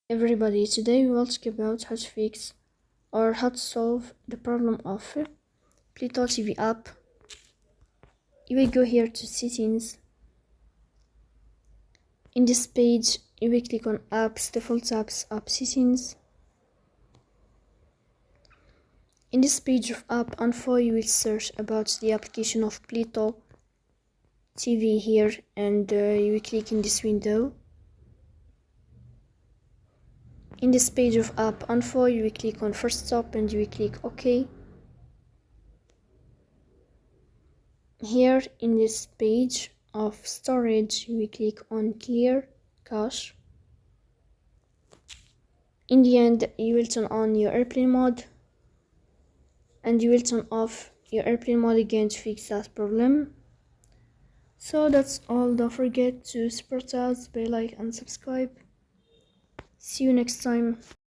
Everybody, today we will talk about how to fix or how to solve the problem of Pluto TV app. You will go here to settings. In this page, you will click on apps, default apps, app settings. In this page of app info, you will search about the application of Pluto TV here, and you will click in this window. In this page of app info, you will click on first stop and you will click OK. Here in this page of storage, you will click on clear cache. In the end, you will turn on your airplane mode and you will turn off your airplane mode again to fix that problem. So that's all. Don't forget to support us by like and subscribe. See you next time.